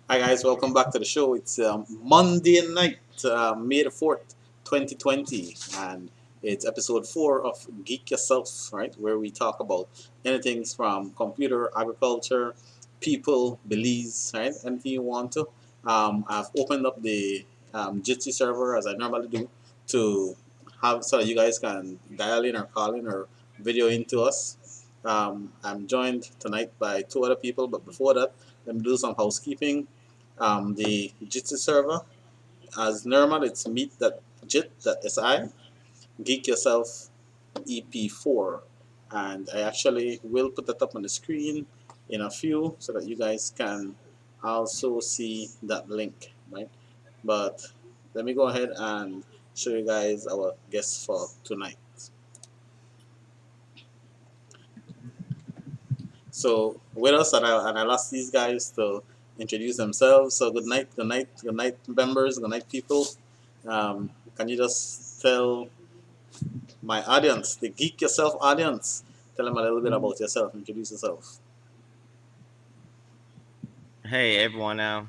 Hi guys, welcome back to the show. It's Monday night, May the 4th, 2020, and it's episode 4 of Geek Yourself, right? Where we talk about anything from computer, agriculture, people, beliefs, right? Anything you want to. I've opened up the Jitsi server as I normally do to have so that you guys can dial in or call in or video into us. I'm joined tonight by two other people, but before that, let me do some housekeeping. The Jitsi server, as normal, it's meet.jit.si, Geek Yourself EP4. And I actually will put that up on the screen in a few so that you guys can also see that link, right? But let me go ahead and show you guys our guests for tonight. So with us, and I'll ask these guys to introduce themselves. So good night, members, good night, people. Can you just tell my audience, the Geek Yourself audience, tell them a little bit about yourself, introduce yourself. Hey everyone,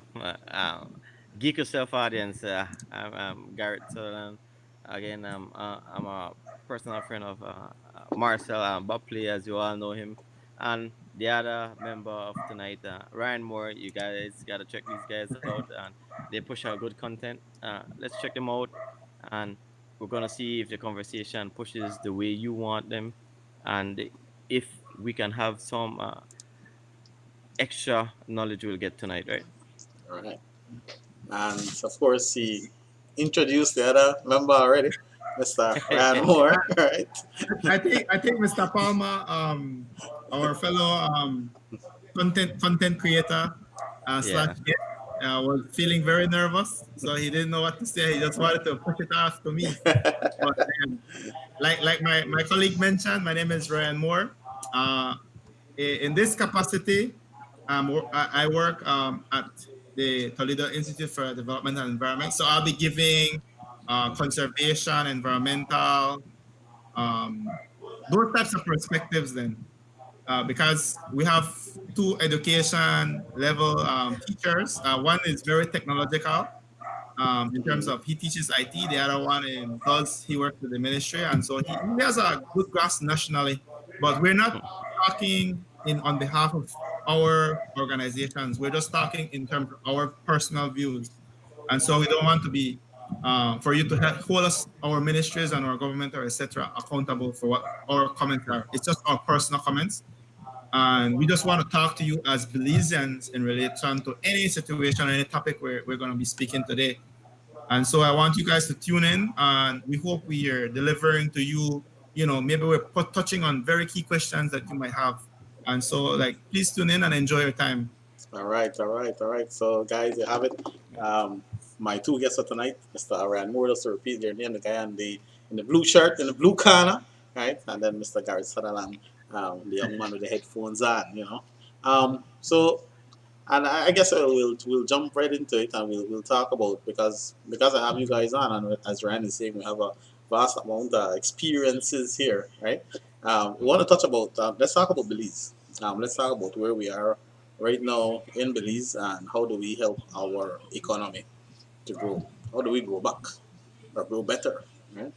Geek Yourself audience. I'm Garrett Sutherland. Again, I'm a personal friend of Marcel Bupley, as you all know him, and the other member of tonight, Ryan Moore. You guys gotta check these guys out, and they push out good content. Let's check them out, and we're gonna see if the conversation pushes the way you want them, and if we can have some extra knowledge we'll get tonight, right? All right. And of course, he introduced the other member already, Mr. Ryan I, Moore, right? I think Mr. Palma, our fellow content creator slash Yeah. guest, was feeling very nervous, so he didn't know what to say. He just wanted to push it off to me. But like my colleague mentioned, my name is Ryan Moore. Uh, in this capacity, I work at the Toledo Institute for Development and Environment. So I'll be giving conservation, environmental, um, those types of perspectives then, because we have two education level teachers. One is very technological in terms Mhm. of he teaches IT. The other one does he works with the ministry, and so he has a good grasp nationally. But we're not talking in on behalf of our organizations. We're just talking in terms of our personal views, and so we don't want to be for you to hold us, our ministries and our government or etc. accountable for what our comments are. It's just our personal comments, and we just want to talk to you as Belizeans in relation to any situation, any topic we're going to be speaking today. And so I want you guys to tune in, and we hope we are delivering to you, maybe we're touching on very key questions that you might have. And so, like, please tune in and enjoy your time. All right, all right, all right. So, guys, you have it. Um, my two guests for tonight, Mr. Ryan Moore, just to repeat their name, the guy in the blue shirt, in the blue corner, right? And then Mr. Garrett Sutherland, the young man with the headphones on. So, and I guess we'll jump right into it, and we'll talk about because I have you guys on, and as Ryan is saying, we have a vast amount of experiences here, right? We want to touch about let's talk about Belize. Let's talk about where we are right now in Belize and how do we help our economy to grow? How do we grow back or grow better, right?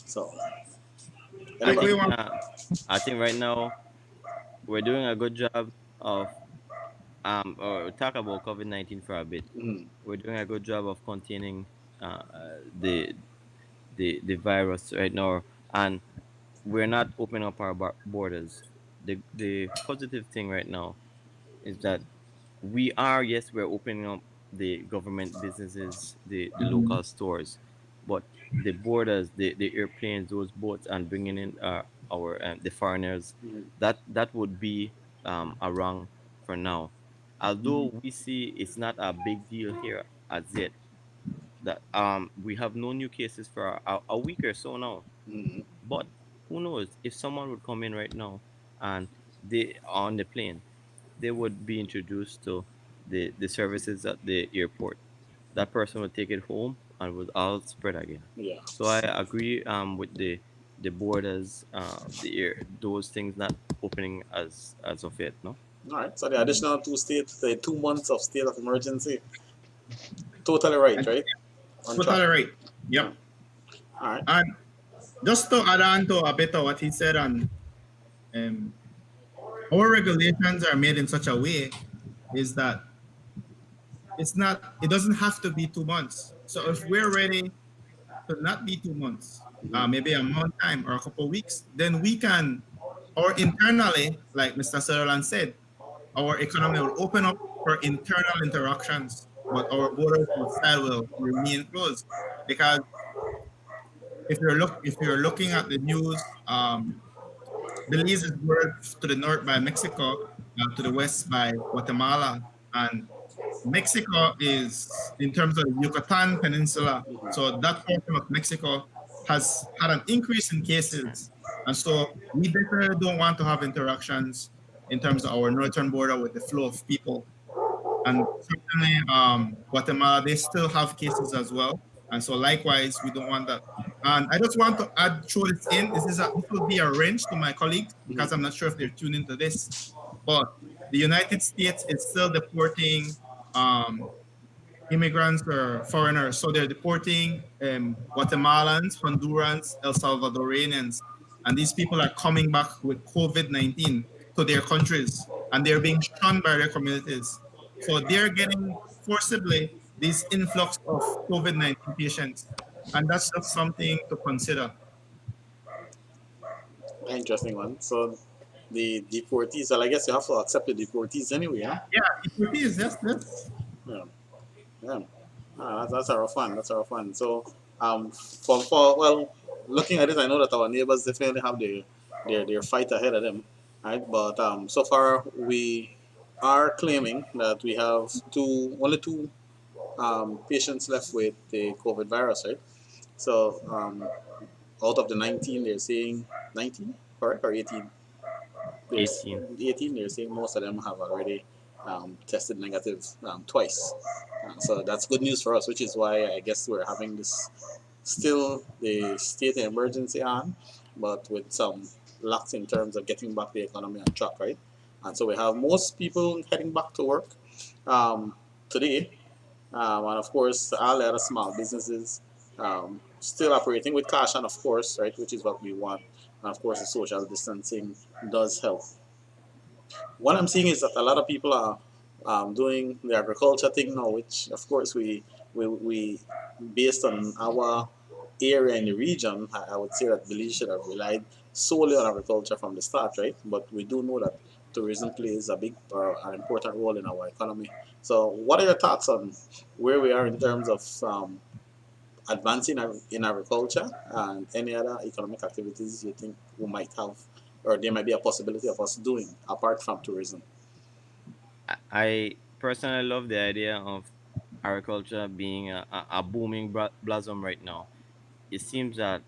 So, I Like we anybody? think want, uh, I think right now we're doing a good job of or talk about COVID-19 for a bit. Mm, We're doing a good job of containing the the virus right now, and we're not opening up our borders. The positive thing right now is that we are, yes, we're opening up the government businesses, the local stores, but the borders, the airplanes, those boats, and bringing in our the foreigners, mm, that would be a wrong for now. Although we see it's not a big deal here as yet, that we have no new cases for a week or so now. Mm-hmm. But who knows if someone would come in right now and they on the plane, they would be introduced to the services at the airport. That person would take it home and would all spread again. Yeah. So I agree with the borders, the air, those things not opening as of yet. No. All right. So the additional two states, the 2 months of state of emergency, totally right, And right? On track. totally right. Yeah. Yep. All right. And just to add on to a bit of what he said on um, our regulations are made in such a way is that it doesn't have to be 2 months. So if we're ready to not be 2 months, Mm-hmm. maybe a month time or a couple of weeks, then we can, or internally, like Mr. Sutherland said, our economy will open up for internal interactions, but our borders outside will remain closed. Because if you're looking at the news, Belize is bordered to the north by Mexico, to the west by Guatemala, and Mexico is in terms of the Yucatan Peninsula. So that portion of Mexico has had an increase in cases, and so we definitely don't want to have interactions in terms of our northern border with the flow of people. And certainly, Guatemala, they still have cases as well. And so likewise, we don't want that. And I just want to add, throw this in. This will be a wrench to my colleagues because I'm not sure if they're tuned into this. But the United States is still deporting um, immigrants or foreigners. So they're deporting Guatemalans, Hondurans, El Salvadorians, and these people are coming back with COVID-19 to their countries, and they're being shunned by their communities. So they're getting forcibly this influx of COVID-19 patients, and that's just something to consider. Interesting one. So the deportees, well, I guess you have to accept the deportees anyway, huh? Yeah, it is. Yes. Yeah. Yeah. That's a rough one. That's a rough one. So, for well, looking at it, I know that our neighbors definitely have their fight ahead of them, right? But so far we are claiming that we have only two patients left with the COVID virus, right? So, out of the 19, they're saying 19, correct, or 18? There's 18. 18. They're saying most of them have already tested negative twice. So that's good news for us, which is why I guess we're having this still the state of emergency on, but with some locks in terms of getting back the economy on track, right? And so we have most people heading back to work today, and of course all the other small businesses still operating with cash, and of course, right, which is what we want. And of course, the social distancing does help. What I'm seeing is that a lot of people are doing the agriculture thing now, which of course we based on our area in the region, I would say that Belize should have relied solely on agriculture from the start, right? But we do know that tourism plays a big or an important role in our economy. So, what are your thoughts on where we are in terms of advancing in agriculture and any other economic activities you think we might have, or there might be a possibility of us doing apart from tourism? I personally love the idea of agriculture being a booming blossom right now. It seems that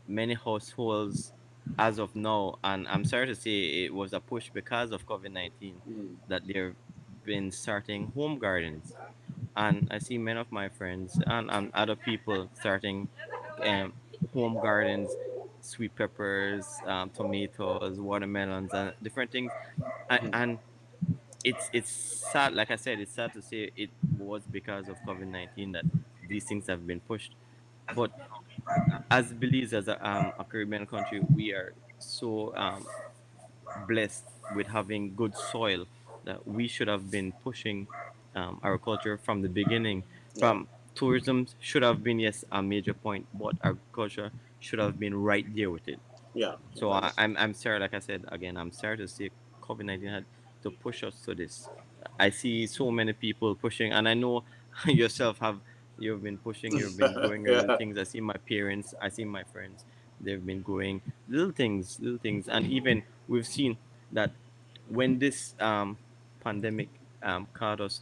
many households, as of now, and I'm sorry to say it was a push because of COVID-19, Mm. that they've been starting home gardens. And I see many of my friends and other people starting um, home gardens, sweet peppers, tomatoes, watermelons, and different things. And it's sad, like I said, it's sad to say it was because of COVID-19 that these things have been pushed. But as Belize, as a Caribbean country, we are so blessed with having good soil that we should have been pushing agriculture from the beginning. Yeah, From tourism should have been, yes, a major point, but agriculture should have been right there with it. yeah, So I'm sorry, like I said again, I'm sorry to say COVID-19 had to push us to this. I see so many people pushing, and I know yourself have you've been pushing, you've been growing your little yeah, things. I see my parents, I see my friends, they've been growing little things, and even we've seen that when this pandemic caught us,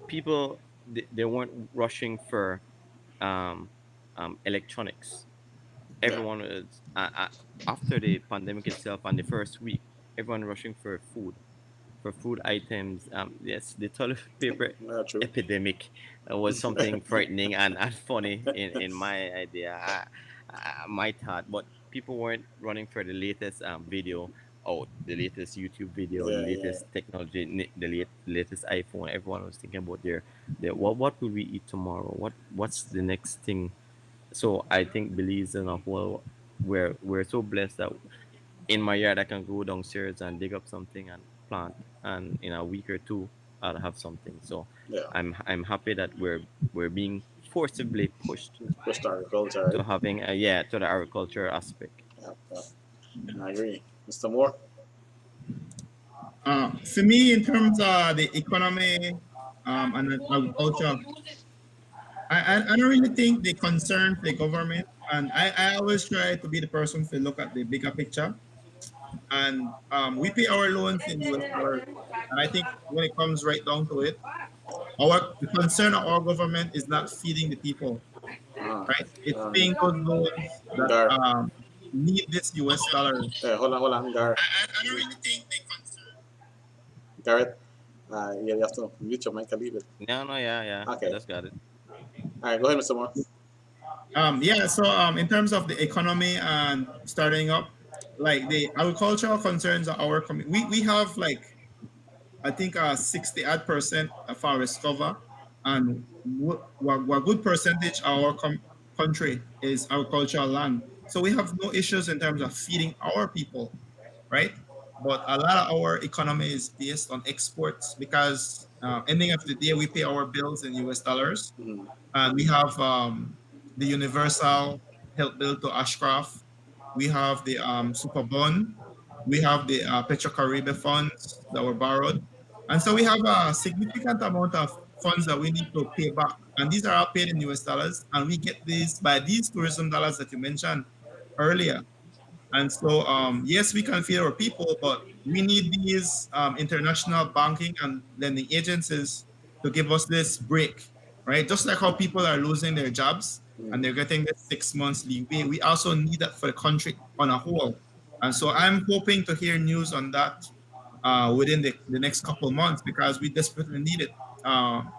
people they weren't rushing for um, electronics. Yeah. Everyone was after the pandemic itself and the first week, everyone rushing for food items. Yes, the toilet paper Yeah, true. epidemic was something frightening and funny in my idea, my thought. But people weren't running for the latest video out, the latest YouTube video, the Yeah, yeah, latest technology, latest iPhone. Everyone was thinking about their what will we eat tomorrow? What's the next thing? So I think Belize enough. Well, we're so blessed that in my yard I can go downstairs and dig up something and plant, and in a week or two I'll have something. So yeah. I'm happy that we're being forcibly pushed Push the agriculture, to right? having a, yeah, to the agriculture aspect. Yeah, yeah. I agree. Mr. Moore? For me, in terms of the economy and agriculture, I don't really think they concern the government. And I always try to be the person to look at the bigger picture. And we pay our loans in US dollars. And I think when it comes right down to it, the concern of our government is not feeding the people, Uh, right? It's um, paying those loans that Gar. need this US dollar. Hold on, Gar. I don't really think they concern. Garrett, yeah, you have to mute your mic a little bit. No, no, yeah, yeah, I Okay. just got it. All right, go ahead, Mr. Moore. Yeah, so in terms of the economy and starting up, like the agricultural concerns of our community, we have like I think 60 odd percent of forest cover, and what good percentage of our country is agricultural land. So we have no issues in terms of feeding our people, right? But a lot of our economy is based on exports because ending of the day we pay our bills in US dollars, Mm-hmm. and we have the universal health bill to Ashcroft. We have the super bond. We have the Petro Caribe funds that were borrowed. And so we have a significant amount of funds that we need to pay back. And these are all paid in US dollars. And we get these by these tourism dollars that you mentioned earlier. And so, yes, we can feed our people, but we need these international banking and lending agencies to give us this break, right? Just like how people are losing their jobs and they're getting this 6 months leeway, we also need that for the country on a whole. And so I'm hoping to hear news on that within the next couple of months because we desperately need it.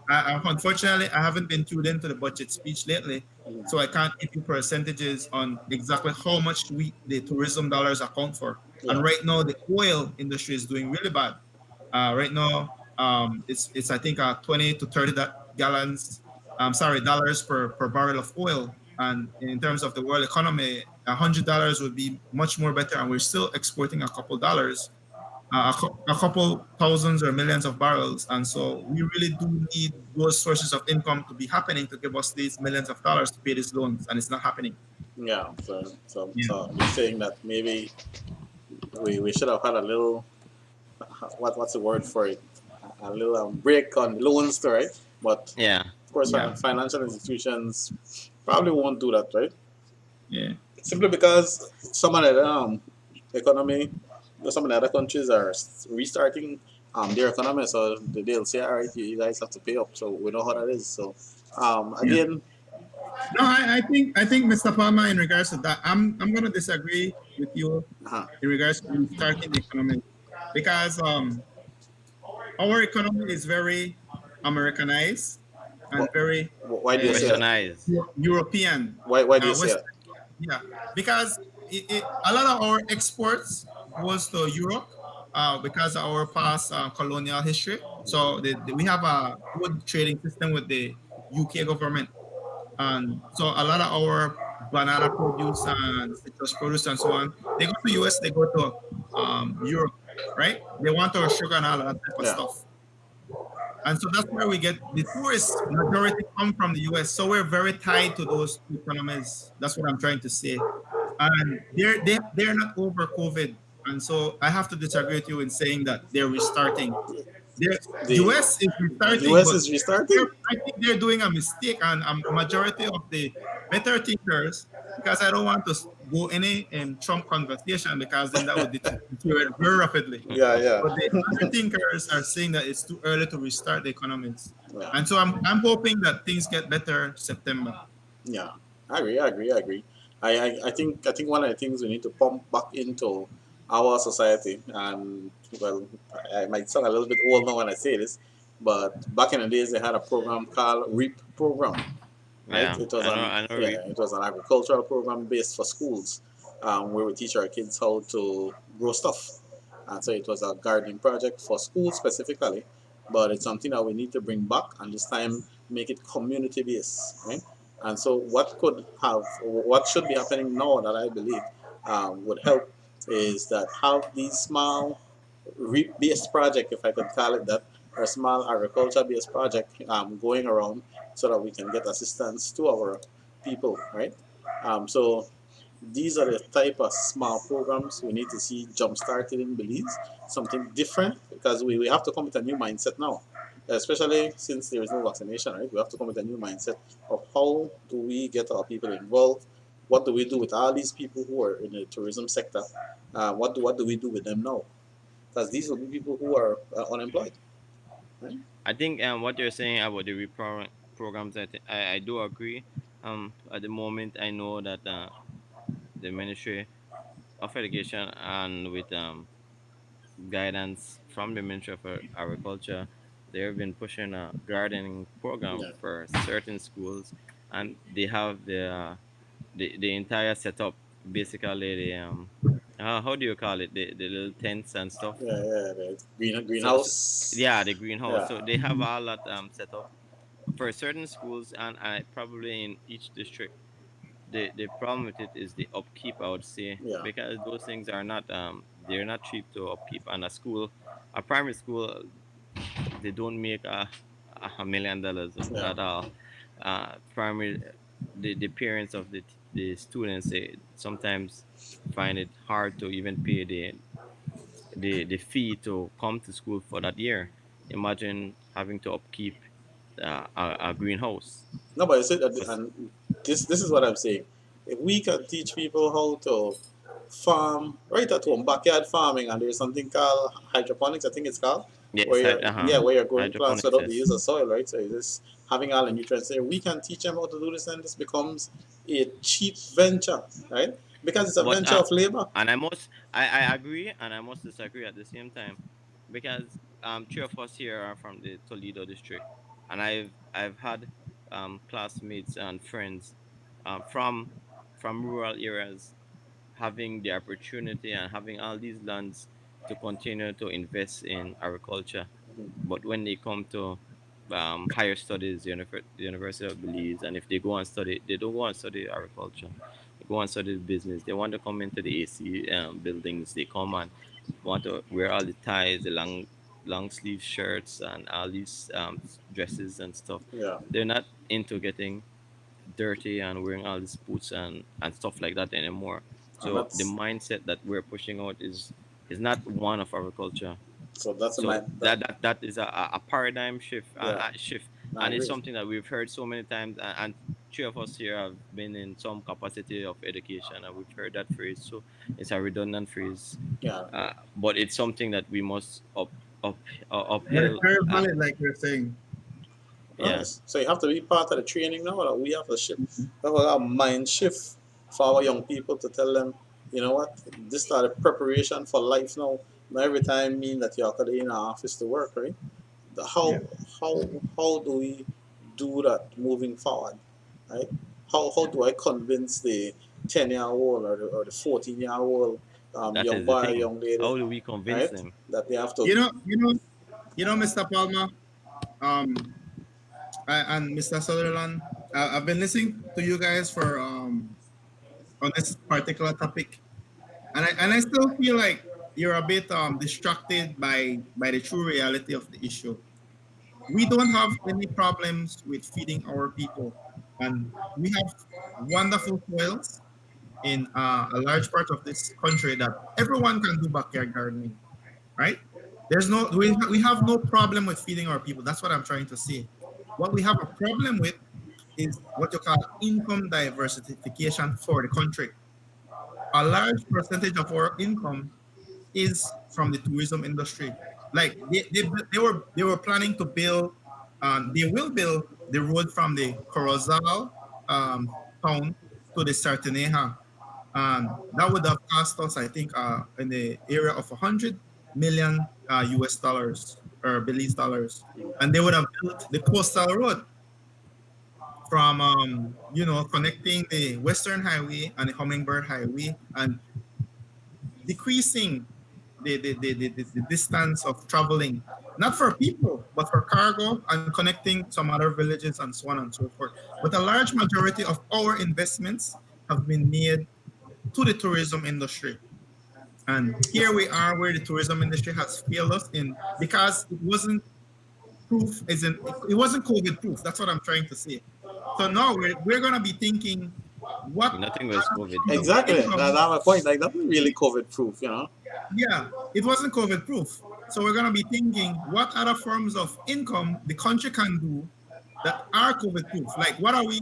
Unfortunately, I haven't been tuned into the budget speech lately, so I can't give you percentages on exactly how much the tourism dollars account for. And Yeah. right now, the oil industry is doing really bad. Right now, it's I think 20 to 30 gallons, sorry, dollars per barrel of oil. And in terms of the world economy, $100 would be much more better. And we're still exporting a couple dollars, a couple thousands or millions of barrels. And so we really do need those sources of income to be happening to give us these millions of dollars to pay these loans. And it's not happening. Yeah. So, Yeah. so you're saying that maybe we should have had a little, what's the word for it? A little break on loans, right? But Yeah, of course, Yeah. financial institutions probably won't do that, right? Yeah. Simply because some of the economy, some of the other countries are restarting their economy, so they'll say, all right, you guys have to pay up. So we know how that is. So Yeah. again, No, I think Mr. Palmer, in regards to that, I'm gonna disagree with you uh in regards to restarting the economy because our economy is very Americanized and what, very why do you say that? westernized. European, Why do you say West. that? Yeah, because a lot of our exports goes to Europe because of our past colonial history. So we have a good trading system with the UK government, and so a lot of our banana produce and citrus produce and so on, they go to US, they go to Europe, right? They want our sugar and all that type of Yeah, stuff. And so that's where we get the tourists majority come from the US. So we're very tied to those two economies. That's what I'm trying to say. And they're not over COVID. And so I have to disagree with you in saying that they're restarting. The the US is restarting, U.S. but is restarting. I think they're doing a mistake. And a majority of the better thinkers, because I don't want to go any Trump conversation because then that would deteriorate very rapidly. Yeah, yeah, But the other thinkers are saying that it's too early to restart the economies. yeah. And so I'm hoping that things get better September. Yeah, I agree. I agree. I agree. I think one of the things we need to pump back into our society, and well, I might sound a little bit old now when I say this, but back in the days they had a program called REAP program, right? Yeah, It was an I know yeah, Reap. it was an agricultural program based for schools, where we teach our kids how to grow stuff. And so it was a gardening project for schools specifically, but it's something that we need to bring back and this time make it community based, right? And so what should be happening now that I believe would help is that have these small based project, if I could call it that, or small agriculture based project going around so that we can get assistance to our people, right? So these are the type of small programs we need to see jump started in Belize, something different because we have to come with a new mindset now, especially since there is no vaccination, right? We have to come with a new mindset of how do we get our people involved? What do we do with all these people who are in the tourism sector? What do we do with them now? Because these will be people who are unemployed, right? I think what you're saying about the programs, I do agree. At the moment, I know that the Ministry of Education and with guidance from the Ministry of Agriculture, they have been pushing a gardening program Yeah, for certain schools, and they have the entire setup. Basically, how do you call it? The little tents and stuff. yeah, yeah. The So greenhouse. yeah, the greenhouse. Yeah, So they have all that set up for certain schools, and probably in each district. The problem with it is the upkeep, I would say, yeah, because those things are not they're not cheap to upkeep. And a primary school, they don't make $1 million yeah. at all. Primary, the parents of the students, they sometimes find it hard to even pay the fee to come to school for that year. Imagine having to upkeep a greenhouse. No, but I said that, Was and this is what I'm saying. If we can teach people how to farm right at home, backyard farming, and there's something called hydroponics, I think it's called, yes, where you're yeah, where you're growing plants hydroponics, without the use yes. of soil, right? So you're just having all the nutrients there. We can teach them how to do this, and this becomes a cheap venture, right? Because it's a But venture of labor. and I agree and I must disagree at the same time, because three of us here are from the Toledo district, and I've had classmates and friends from rural areas having the opportunity and having all these lands to continue to invest in agriculture. But when they come to higher studies, the University of Belize, and if they go and study, they don't go and study agriculture. They go and study business. They want to come into the AC buildings. They come and want to wear all the ties, the long sleeve shirts, and all these dresses and stuff. Yeah, They're not into getting dirty and wearing all these boots and stuff like that anymore. and So the that's mindset that we're pushing out is not one of agriculture. so that's So my that that is a paradigm shift, yeah, I and it's agree. something that we've heard so many times. And three of us here have been in some capacity of education, and we've heard that phrase. So it's a redundant phrase, Yeah, but it's something that we must up But it's uphill. very valid, like you're saying. Yeah, nice. So you have to be part of the training now. That we have to shift, we have a mind shift for our young people to tell them, you know what, this is the preparation for life now. Not every time mean that you're in an office to work, right? The Yeah. how do we do that moving forward, right? How do I convince the 10-year old or the 14-year old that young is the boy, thing. young lady, How do we convince right? them? That they have to, Mr. Palma, um, and Mr. Sutherland, I've been listening to you guys for on this particular topic, and I still feel like you're a bit distracted by the true reality of the issue. We don't have any problems with feeding our people, and we have wonderful soils in a large part of this country that everyone can do backyard gardening, right? We have no problem with feeding our people. That's what I'm trying to say. What we have a problem with is what you call income diversification for the country. A large percentage of our income is from the tourism industry. Like they were planning to build, they will build the road from the Corozal town to the Sarteneja. And that would have cost us, I think, in the area of 100 million US dollars or Belize dollars. And they would have built the coastal road from, connecting the Western Highway and the Hummingbird Highway and decreasing the distance of traveling, not for people, but for cargo and connecting some other villages and so on and so forth. But a large majority of our investments have been made to the tourism industry. And here we are where the tourism industry has failed us in because it wasn't proof, isn't it wasn't COVID proof. That's what I'm trying to say. So now we're gonna be thinking what Nothing was other COVID forms of proof. Exactly. income. That's my point. Like nothing really COVID proof, you know. Yeah, it wasn't COVID proof. So we're gonna be thinking what other forms of income the country can do that are COVID proof. Like what are we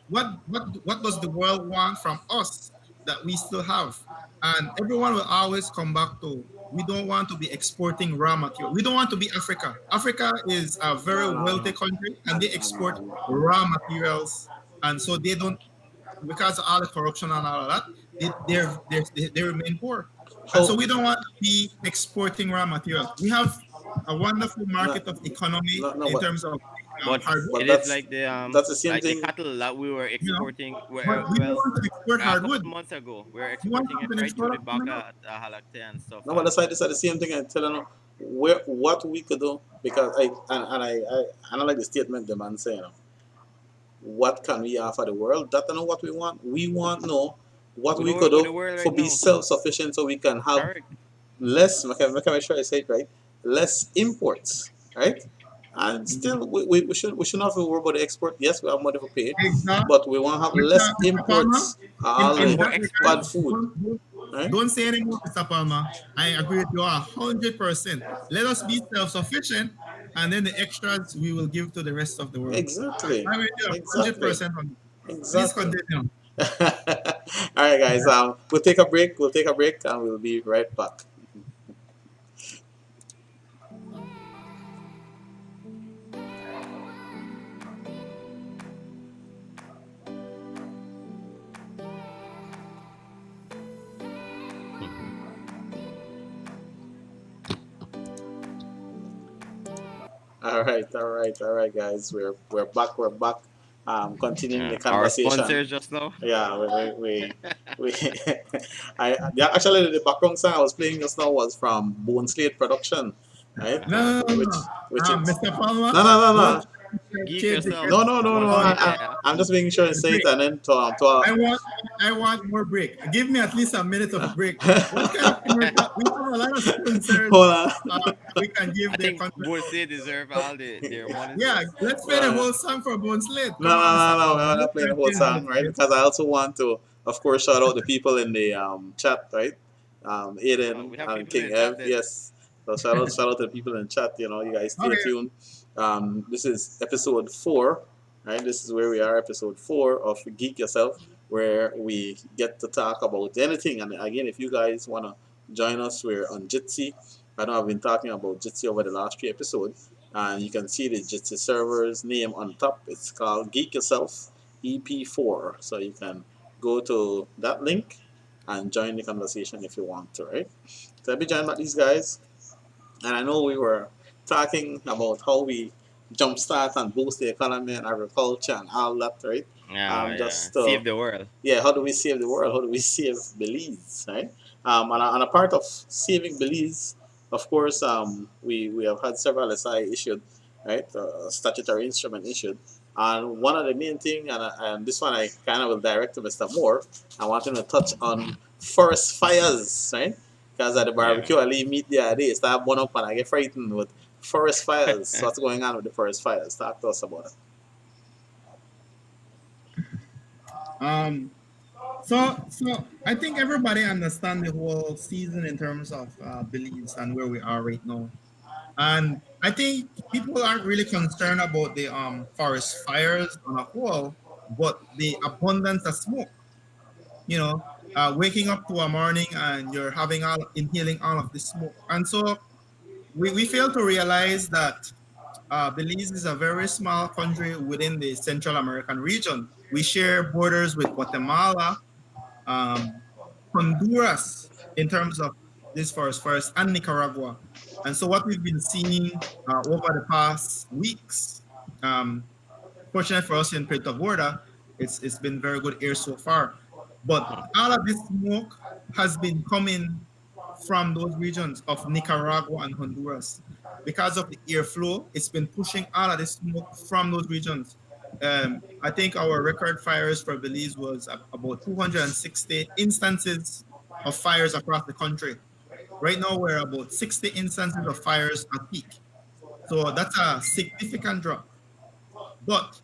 what does the world want from us that we still have? And everyone will always come back to we don't want to be exporting raw material. We don't want to be Africa. Africa is a very No, no, wealthy no. country and they export Um, raw materials. And so they don't because of all the corruption and all of that, they remain poor. And so how? we don't want to be exporting raw materials. We have a wonderful No, market of economy no, no, in terms of But hardwood, it but is that's like the the same thing. cattle that we were you know, exporting. but we don't Well, want to export a couple hardwood. months ago, we were You want exporting it something right through export the up back coming up? of Halakte and stuff. No, but that's the same thing. I tell you, where what we could do because I don't like the statement the man saying. What can we offer the world? That know what we want. We want know what We we know could with the do world for right be now. self sufficient so we can have Correct. less. Make I make sure I say it right. Less imports, right? And Mhm. still, we should not have to worry about the export. Yes, we have money for pay, Exactly. but we want to have less Mr. Palmer, imports. All in the More that regard, bad exports. food, don't, right? don't say anymore, Mr. Palmer. I agree with you 100%. Let us be self-sufficient, and then the extras we will give to the rest of the world. Exactly, I agree with you exactly, 100% on. Please exactly. continue. All right, guys. We'll take a break. We'll take a break, and we'll be right back. All right, guys. We're back. We're back. Continuing the Our conversation. sponsor just now. Yeah, we yeah, actually the background song I was playing just now was from Bone Slate Production, right? No, no, no, Which no. it's Mr. Palmer, no no no don't no Geek change the yourself. no question no no no. Once about yeah, yeah. I'm just making sure I the say it break. and then I want, I want more break. Give me at least a minute of a break. What kind of commercial? We have a lot of sponsors hold on. we can I give their think content. Bull City deserve all their money Yeah, too. let's play the Uh, whole song for Bone Slate. No, Come on, no, Mr. no, no. Palmer. We're not Let's playing try the to whole play Bone song, right? Slate. Because I also want to, of course, shout out the people in the chat, right? Aiden We have and people in King the chat Ev, then. yes. So shout out to the people in the chat. You know, you guys stay Okay. tuned. This is episode 4, right? This is where we are, episode 4 of Geek Yourself, where we get to talk about anything. And again, if you guys want to join us, we're on Jitsi. I know I've been talking about Jitsi over the last 3 episodes, and you can see the Jitsi server's name on top. It's called Geek Yourself EP4. So you can go to that link and join the conversation if you want to, right? So I'll be joined by these guys, and I know we were talking about how we jumpstart and boost the economy and agriculture and all that, right? Yeah, yeah. Just Save the world. yeah, how do we save the world? How do we save Belize, right? And a part of saving Belize, of course, we have had several SI issued, right? Statutory instrument issued. And one of the main thing, and this one I kind of will direct to Mr. Moore, I want him to touch on forest fires, right? Because at the Yeah. barbecue, I leave meat the other day, start burn up and I get frightened with forest fires. So what's going on with the forest fires? Talk to us about it. Um. So I think everybody understand the whole season in terms of beliefs and where we are right now. And I think people aren't really concerned about the forest fires on a whole, but the abundance of smoke. You know, waking up to a morning and you're having all inhaling all of the smoke, and so we fail to realize that Belize is a very small country within the Central American region, We share borders with Guatemala, um, Honduras in terms of this forest first, and Nicaragua. And so what we've been seeing over the past weeks, um, fortunate for us in Puerto Borda, it's been very good air so far. But all of this smoke has been coming from those regions of Nicaragua and Honduras. Because of the airflow, it's been pushing all of this smoke from those regions. I think our record fires for Belize was about 260 instances of fires across the country. Right now, we're about 60 instances of fires at peak. So that's a significant drop. But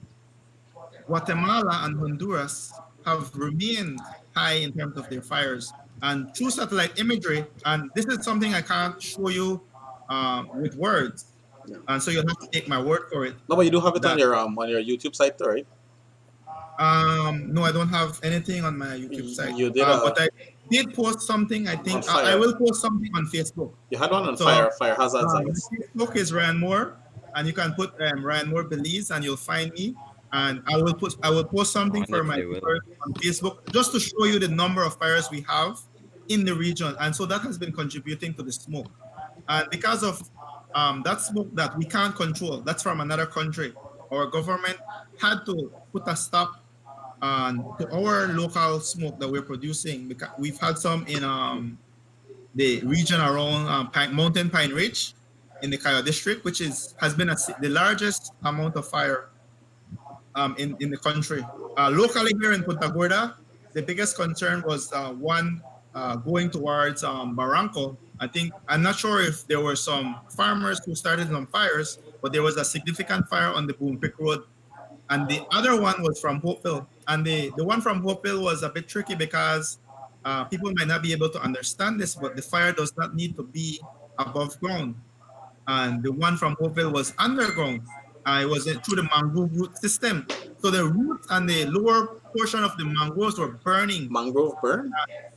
Guatemala and Honduras have remained high in terms of their fires. And through satellite imagery, and this is something I can't show you with words, Yeah. and so you'll have to take my word for it. No, but you do have it That on your YouTube site, though, right? no, I don't have anything on my YouTube site, You did but I did post something. I on think I fire. will post something on Facebook. You had one on So fire hazards, I my guess. Facebook is Ryan Moore, and you can put Ryan Moore Belize, and you'll find me. And I will post I something for my definitely will. viewers on Facebook just to show you the number of fires we have in the region, and so that has been contributing to the smoke. And because of that smoke that we can't control, that's from another country. Our government had to put a stop to our local smoke that we're producing because we've had some in the region around Mountain Pine Ridge in the Kaya district, which has been the largest amount of fire in the country. Locally here in Punta Gorda, the biggest concern was one going towards Barranco. I think, I'm not sure if there were some farmers who started on fires, but there was a significant fire on the Boom Creek Road. And the other one was from Hopeville. And the one from Hopeville was a bit tricky because people might not be able to understand this, but the fire does not need to be above ground. And the one from Hopeville was underground. It was through the mangrove root system. So the roots and the lower portion of the mangroves were burning. Mangrove burn?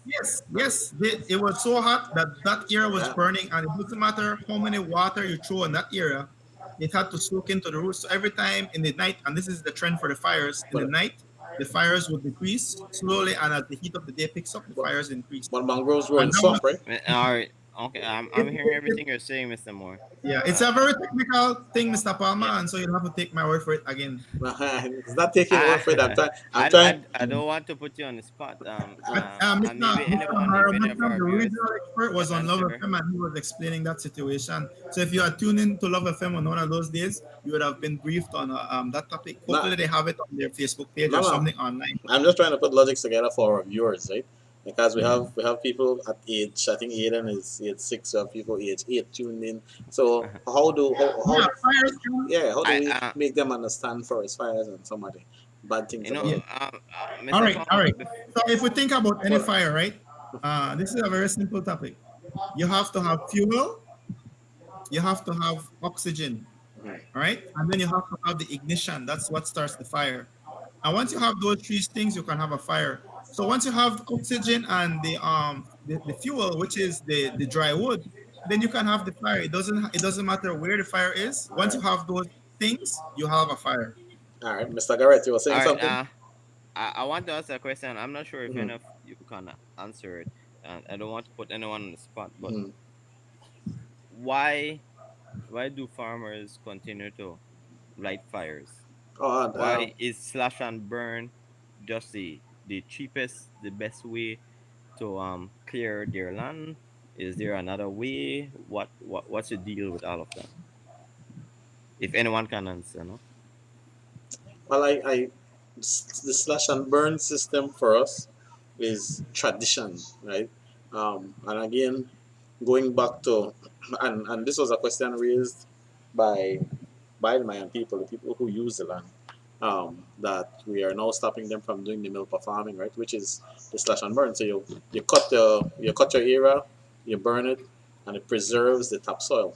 Yes, yes. It was so hot that that area was Yeah. burning, and it doesn't matter how many water you throw in that area, it had to soak into the roots. So every time in the night, and this is the trend for the fires, in the But, night, the fires would decrease slowly, and as the heat of the day picks up, the but, fires increase. but mangroves grow And in that was swamp, right? All right. Okay. I'm it, hearing it, it, everything you're saying, Mr. Moore. yeah, it's Uh, a very technical thing, Mr. yeah. Palma, and so you'll have to take my word for it again. It's not taking I, word for it. I'm trying. I don't want to put you on the spot. And Mr. maybe anyone, if Amaro any of Marcel, our the viewers regional expert, was can on Love answer. FM and he was explaining that situation. So if you are tuned in to Love FM on one of those days, you would have been briefed on that topic. No, Hopefully, they have it on their Facebook page no, or no. something online. I'm just trying to put logics together for our viewers, right? Because we have people at age. I think Aiden is age 6. We have people age 8 tuned in. So Yeah, fires can. yeah, how do I we make them understand forest fires and some of the bad things you know, about Yeah. it? All Mr. right, all Palmer, right. So if we think about any Well, fire, right? This is a very simple topic. You have to have fuel, you have to have oxygen, mhm. all right? And then you have to have the ignition. That's what starts the fire. And once you have those three things, you can have a fire. So once you have oxygen and the fuel, which is the dry wood, then you can have the fire. It doesn't matter where the fire is. All Once you right, have those things, you have a fire. all right, Mr. Garrett, you were all saying right. something. I want to ask a question. I'm not sure if Hmm. any of you can answer it, and I don't want to put anyone on the spot. But Hmm. why do farmers continue to light fires? Oh, and, Why is slash and burn just the cheapest, the best way to clear their land? Is there another way? What's the deal with all of that? If anyone can answer, no? well, the slash and burn system for us is tradition, right? And again, going back to, and this was a question raised by the Mayan people, the people who use the land, that we are now stopping them from doing the milpa farming, right? Which is the slash and burn. So you cut your area, you burn it, and it preserves the topsoil.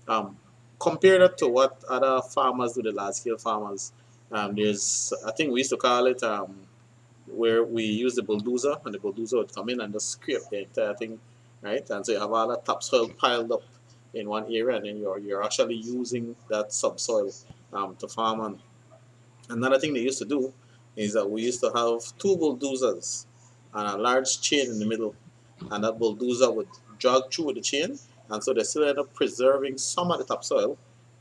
Um, Compare that to what other farmers do, the large scale farmers. There's, I think we used to call it, where we use the bulldozer, and the bulldozer would come in and just scrape the entire thing, right? And so you have all that topsoil piled up in one area, and then you're actually using that subsoil to farm on. Another thing they used to do is that we used to have two bulldozers and a large chain in the middle, and that bulldozer would drag through the chain, and so they still end up preserving some of the topsoil,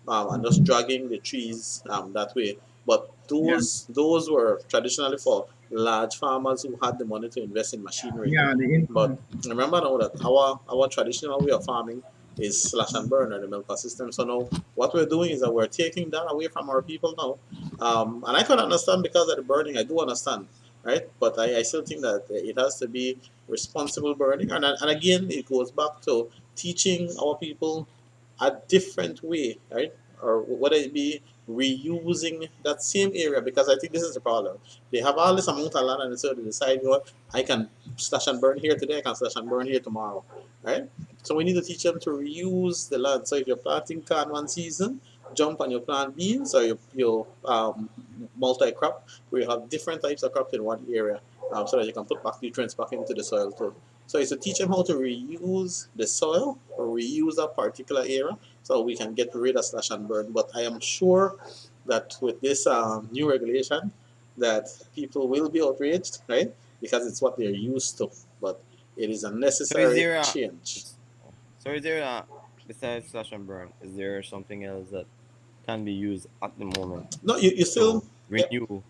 and just dragging the trees that way. But Yeah, those were traditionally for large farmers who had the money to invest in machinery. yeah, the But income. remember now that our traditional way of farming is slash and burn or the milker system. So now what we're doing is that we're taking that away from our people now. And I can understand because of the burning. I do understand, right? But I still think that it has to be responsible burning. And again, it goes back to teaching our people a different way, right? Or whether it be reusing that same area, because I think this is the problem. They have all this amount of land and so they decide, you know what, I can slash and burn here today, I can slash and burn here tomorrow, right? So we need to teach them to reuse the land. So if you're planting corn one season, jump and you plant beans or you multi crop where you have different types of crops in one area, so that you can put back nutrients back into the soil too. So it's to teach them how to reuse the soil or reuse a particular area so we can get rid of slash and burn. But I am sure that with this new regulation, that people will be outraged, right? Because it's what they're used to. But it is a So is necessary there a change. so is there a besides slash and burn, is there something else that can be used at the moment No, you still, to yeah, renew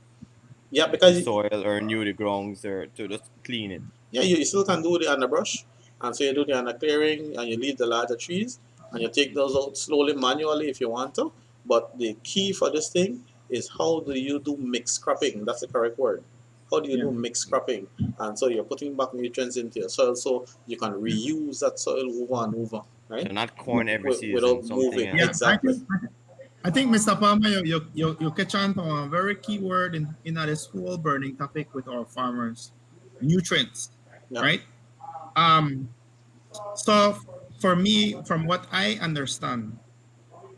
yeah, the because soil or renew the grounds or to just clean it? yeah, you still can do the underbrush, and so you do the under clearing, and you leave the larger trees, and you take those out slowly manually if you want to. But the key for this thing is how do you do mixed cropping? That's the correct word. How do you Yeah, do mixed cropping? And so you're putting back nutrients into your soil, so you can yeah, reuse that soil over and over, right? So not corn every season, Without something moving yeah. else. exactly. I think Mr. Palmer, you catch on to a very key word in this whole burning topic with our farmers, nutrients, Yeah, right? Um, so for me, from what I understand,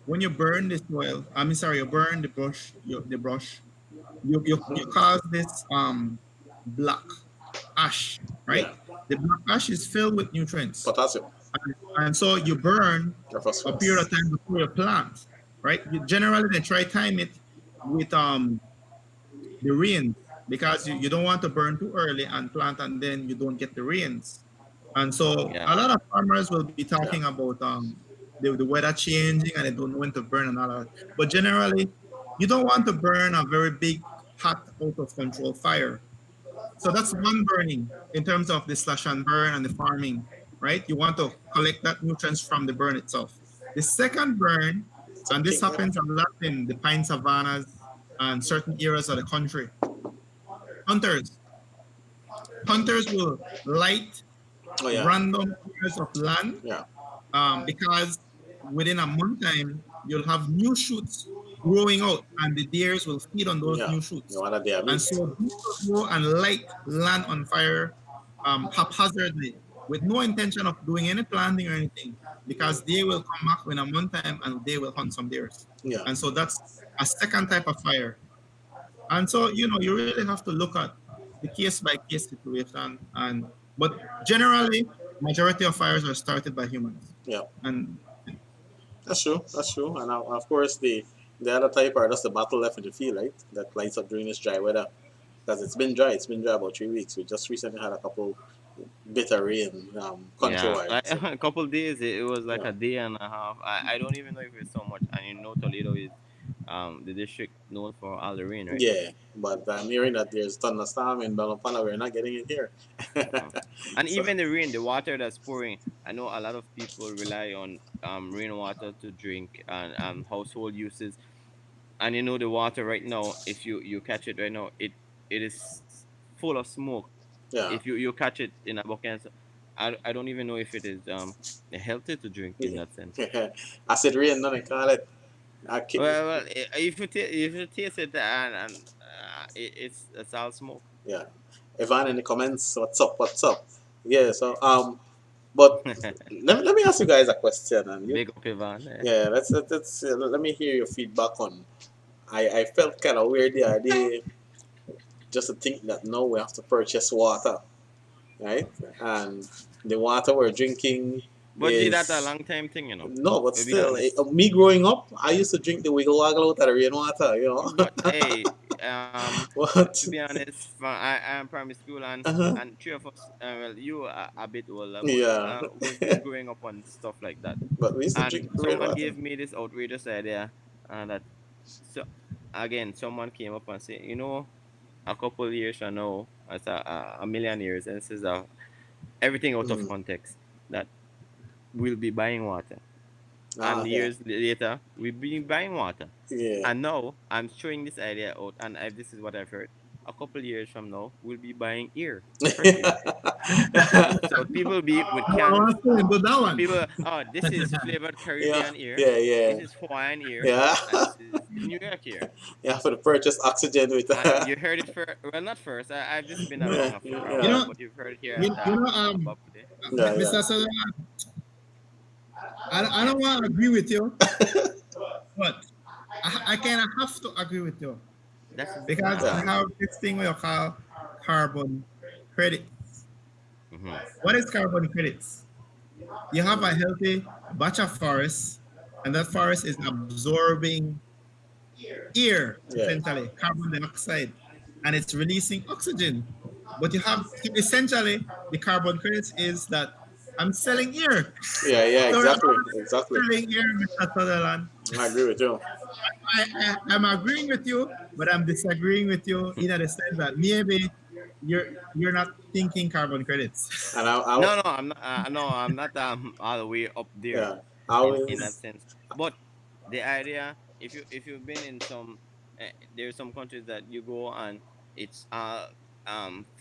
when you burn the soil, I mean, sorry, you burn the brush, you cause this black ash, right? yeah, The black ash is filled with nutrients, potassium and so you burn or a period phosphorus. of time before you plant, right? You generally they try time it with the rains because you don't want to burn too early and plant and then you don't get the rains. And so Yeah. a lot of farmers will be talking Yeah, about the weather changing and they don't know when to burn and all that. But generally, you don't want to burn a very big, hot, out of control fire. So that's one burning in terms of the slash and burn and the farming, right? You want to collect that nutrients from the burn itself. The second burn, it's a and this king. Yeah. happens a lot in the pine savannas and certain areas of the country. Hunters, hunters will light Oh yeah, random areas of land yeah, because within a month time you'll have new shoots growing out, and the deers will feed on those yeah. new You shoots. want a their And meat? so these will go and light land on fire haphazardly with no intention of doing any planting or anything because they will come back in a month time and they will hunt some deers. Yeah, And so that's a second type of fire. And so, you really have to look at the case by case situation. But generally, majority of fires are started by humans. yeah. And That's true. That's true. And of course, the other type are just the battle left in the field, right? That lights up during this dry weather. Because it's been dry. It's been dry about 3 weeks. We just recently had a couple bit of rain, Yeah, countrywide. like So a couple days, it was like yeah, a day and a half. I don't even know if it's so much. And you know, Toledo is the district known for all the rain, right? yeah. But I'm hearing that there's thunderstorm in Belopana. We're not getting it here. Uh, and So even the rain, the water that's pouring. I know a lot of people rely on rainwater to drink and household uses. And you know, the water right now, if you catch it right now, it is full of smoke. yeah, If you catch it in a bucket, so I don't even know if it is healthy to drink in that sense. yeah. Acid rain, no, they call it. I ki- If you taste it and it's all smoke. yeah. Evan in the comments, what's up? What's up? Yeah. So but let me ask you guys a question, and you Big up Ivan. yeah, let me hear your feedback on. I felt kind of weird the idea just to think that now we have to purchase water, right? And the water we're drinking But G, that's a is long time thing, you know. no, but To be still, honest. me growing up, I used to drink the wiggle waggle out of the rainwater, you know. But hey, To What? be honest, I'm primary school, Uh-huh. and three of us, well, you are a bit older, but Yeah. we've been growing up on stuff like that. But we used to And drink someone rainwater. gave me this outrageous idea, that so again, someone came up and said, a couple years from now, as a million years, and this is everything out of Mm. context, that we'll be buying water, Ah, and yeah. years later we'll be buying water, Yeah. and now I'm throwing this idea out, and this is what I've heard. A couple years from now, we'll be buying air, fresh air. So people be with I cans. want to do that one. People, oh, this is flavored Yeah. Caribbean air. Yeah. This Yeah. is Hawaiian air, Yeah. and this is New York air. Yeah. For the purchase oxygen with. You heard it first. Well, not first. I've just been Yeah. around for a You while, Yeah. know, but you've heard it here you, at you know, Bubbly. Yeah. Yeah. Mr. Sutherland, I don't want to agree with you, but I kind of have to agree with you That's because we Yeah. fine. have this thing we call carbon credits. Hmm. What is carbon credits? You have a Mm. healthy batch of forest, and that forest is absorbing air, Yeah. essentially, carbon dioxide, and it's releasing oxygen. But you have essentially the carbon credits is that I'm selling air. Yeah. Yeah. So we're Exactly. already Exactly. selling air, Mr. Sutherland. I agree with you. I'm agreeing with you, but I'm disagreeing with you in the sense that maybe you're not thinking carbon credits. And I No, no, I'm not. No, I'm not. All the way up there, yeah. I in that always. sense. But the idea, if you've been in some, there's some countries that you go, and it's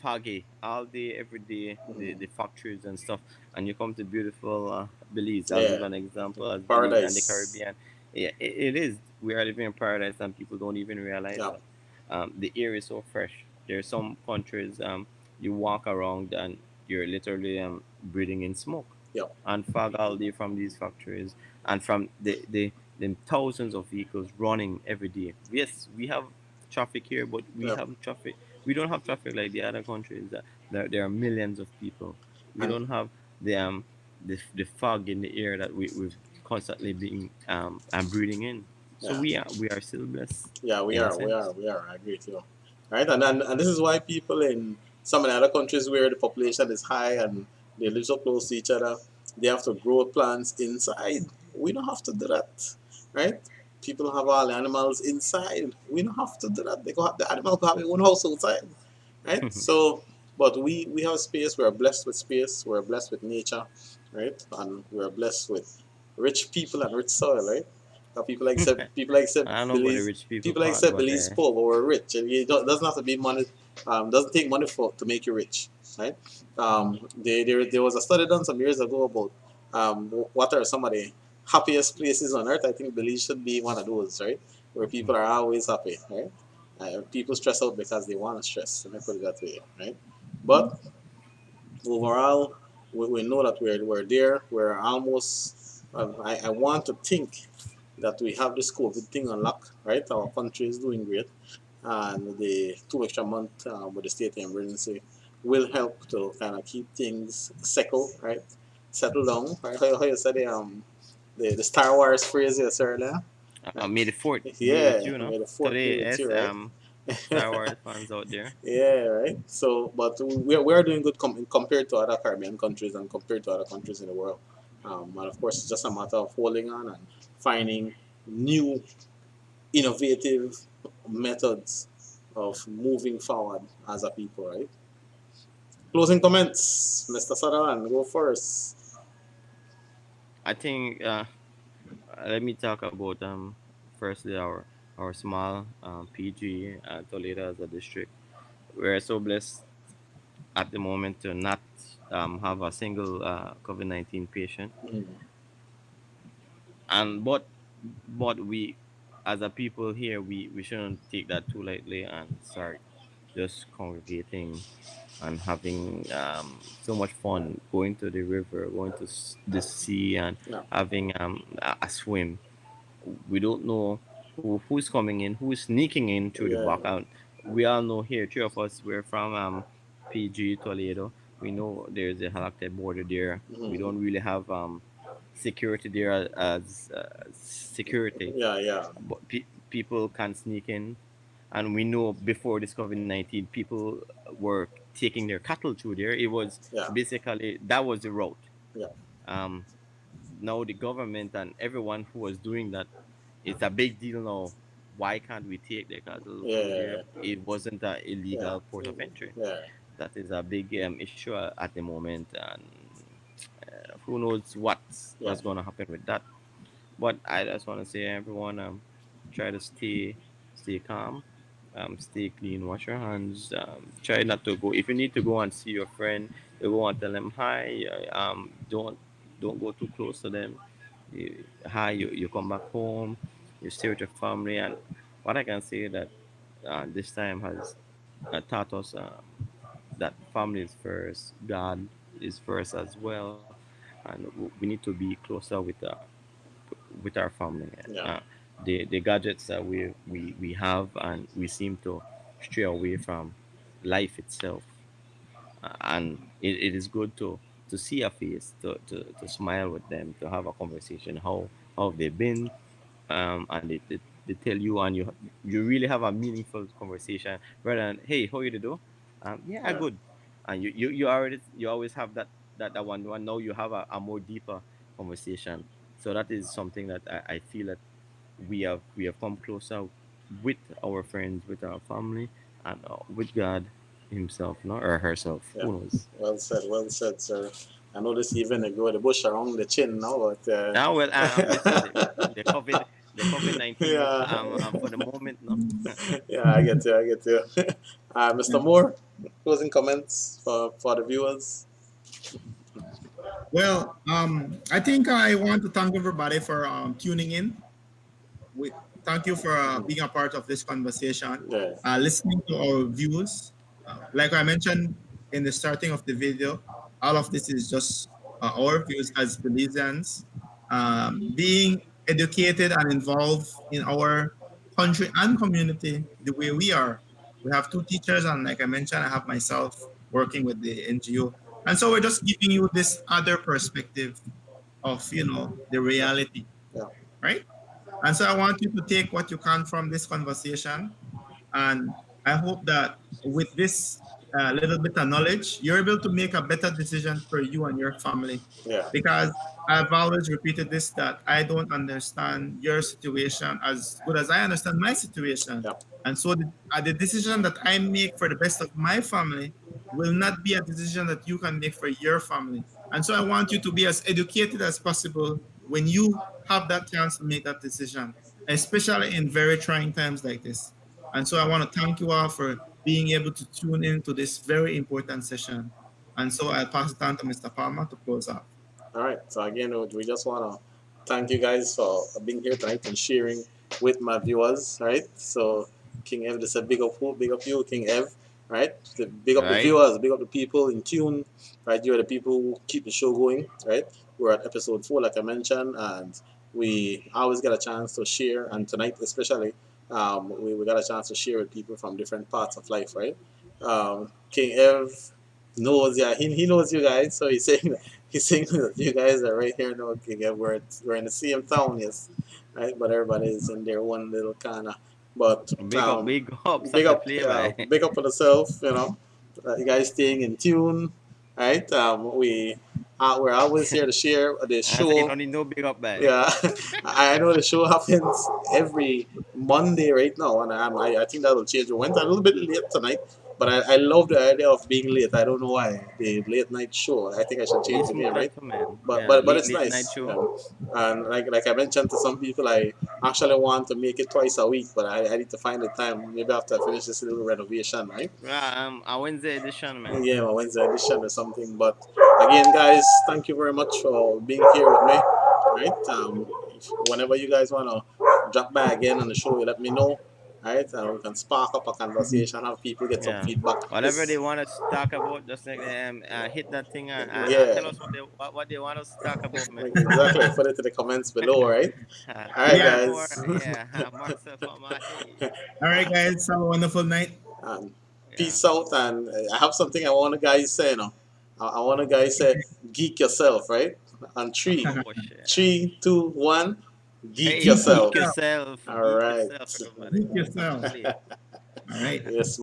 foggy all day, every day, Mm. the factories and stuff, and you come to beautiful Belize. I'll give Yeah. an example as Belize and the Paradise. Caribbean. Yeah, it is. We are living in paradise, and people don't even realize Yeah. that. The air is so fresh. There's some countries, you walk around, and you're literally breathing in smoke Yeah. and fog all day from these factories, and from the thousands of vehicles running every day. Yes, we have traffic here, but we Yeah. have traffic. We don't have traffic like the other countries. There are millions of people. We And don't have the fog in the air that we've constantly being and breathing in. So yeah. we are still blessed Yeah, we in a are, we sense. are, we are. I agree with you. Right, and this is why people in some of the other countries where the population is high and they live so close to each other, they have to grow plants inside. We don't have to do that, right? People have all the animals inside. We don't have to do that. They go have, the animal go have their own house outside, right? So, but we have space. We're blessed with space. We're blessed with nature, right? And we're blessed with rich people and rich soil, right? People like said I don't know about the Belize rich people people like part, said but Belize poor, but we're rich, and doesn't have to be money. Doesn't take money for to make you rich, right? There was a study done some years ago about what are some of the happiest places on earth. I think Belize should be one of those, right? Where people are always happy, right? People stress out because they want to stress. Let me put it that way, right? But overall, we know that we're there. We're almost. I want to think that we have this COVID thing on lock, right? Our country is doing great, and the 2 extra months with the state of emergency will help to kind of keep things settled, right? Settle down, right? How you said the Star Wars phrase you said earlier, right? May the fourth be with Yeah, you, no? may the fourth be Today, with yes, you, right? Star Wars fans out there. Yeah, right. So, but we are doing good compared to other Caribbean countries and compared to other countries in the world. And of course, it's just a matter of holding on and finding new, innovative methods of moving forward as a people, right? Closing comments, Mr. Sutherland, go first. I think, let me talk about firstly our small PG Toledo as a district. We're so blessed at the moment to not have a single COVID-19 patient, Mm, and but we, as a people here, we shouldn't take that too lightly and start just congregating and having so much fun, going to the river, going to the sea, and no, having a swim. We don't know who's coming in, who's sneaking in through the yeah, back out. We all know here, three of us, we're from PG Toledo. We know there's a halactite border there. We mm, don't really have security there as security, yeah, yeah, but people can sneak in, and we know before this COVID-19, people were taking their cattle through there. It was Yeah. basically that was the route. Yeah. Um, Now the government and everyone who was doing that, it's a big deal now. Why can't we take the cattle through there? Yeah. It wasn't an Yeah. illegal port of entry. Yeah. That is a big issue at the moment, and who knows Yeah. what's going to happen with that. But I just want to say, everyone, try to stay calm, stay clean, wash your hands, try not to go. If you need to go and see your friend, you go and tell them hi. Don't go too close to them. Hi, you come back home, you stay with your family, and what I can say that this time has taught us that family is first, God is first as well, and we need to be closer with our family. Yeah. Uh, the gadgets that we have, and we seem to stray away from life itself. And it is good to see a face, to smile with them, to have a conversation. How have they been? And they tell you, and you really have a meaningful conversation rather than, hey, how you do? Yeah, Yeah. good. And you always have that one. Now you have a more deeper conversation. So that is something that I feel that we have come closer with our friends, with our family, and with God himself, no, or herself, Yeah. who knows. Well said, sir. I know this even grow the bush around the chin now, but Now, well, listen, the COVID-19 is yeah, for the moment, no. yeah, I get you, I get you. Yeah. Mr. Moore, closing comments for the viewers. Well, I think I want to thank everybody for tuning in. We thank you for Mhm. being a part of this conversation, Yeah, listening to our views. Like I mentioned in the starting of the video, all of this is just our views as Belizeans, being educated and involved in our country and community the way we are. We have two teachers, and like I mentioned, I have myself working with the NGO, and so we're just giving you this other perspective of the yeah, reality, yeah, right? And so I want you to take what you can from this conversation. And I hope that with this little bit of knowledge, you're able to make a better decision for you and your family. yeah, Because I've always repeated this, that I don't understand your situation as good as I understand my situation. yeah, And so the decision that I make for the best of my family will not be a decision that you can make for your family. And so I want you to be as educated as possible when you have that chance to make that decision, especially in very trying times like this. And so I want to thank you all for being able to tune in to this very important session. And so I'll pass it on to Mr. Palma to close out. All right. So again, we just want to thank you guys for being here tonight and sharing with my viewers. Right. So King Ev, this is a big up who, big up you, King Ev. Right. The big up the Right, viewers, big up the people in tune. Right. You're the people who keep the show going. Right. We're at episode 4, like I mentioned, and we always get a chance to share. And tonight, especially, we got a chance to share with people from different parts of life. Right. King Ev knows, yeah, he knows you guys, so he's saying he's saying that you guys are right here now. Okay, yeah, we're in the same town, yes, right? But everybody is in their one little kind of. But big ups at the yeah, flavor. big up for yourself. You guys staying in tune, right? We're always here to share the I say you show. don't need no big up, by. Yeah, I know the show happens every Monday right now, and I think that will change. We went a little bit late tonight, but I love the idea of being late. I don't know why the late night show. I think I should Be change the name, smooth right? and to man. But Yeah, but but it's late night nice. show. And like I mentioned to some people, I actually want to make it twice a week, but I need to find the time. Maybe after I finish this little renovation, right? A Wednesday edition, man. Yeah, my Wednesday edition or something. But again, guys, thank you very much for being here with me. Right? Whenever you guys wanna drop by again on the show, you let me know. Right? And we can spark up a conversation, have people get some Yeah. feedback. Whatever they This, want us to talk about, just like hit that thing, and yeah, tell us what they want us to talk about, man. exactly. Put it in the comments below. Right? All right, Yeah. Marco, guys. Marcel, hey. All right, guys. Have a wonderful night. And Yeah. peace out. And I have something I want to guys say. I want to guys say, geek yourself. Right? On three, Oh shit. 3, 2, 1. Geek Hey, Keep geek yourself. yourself. yourself, All geek right. yourself, everybody. Keep yourself. Play. All right. Yes,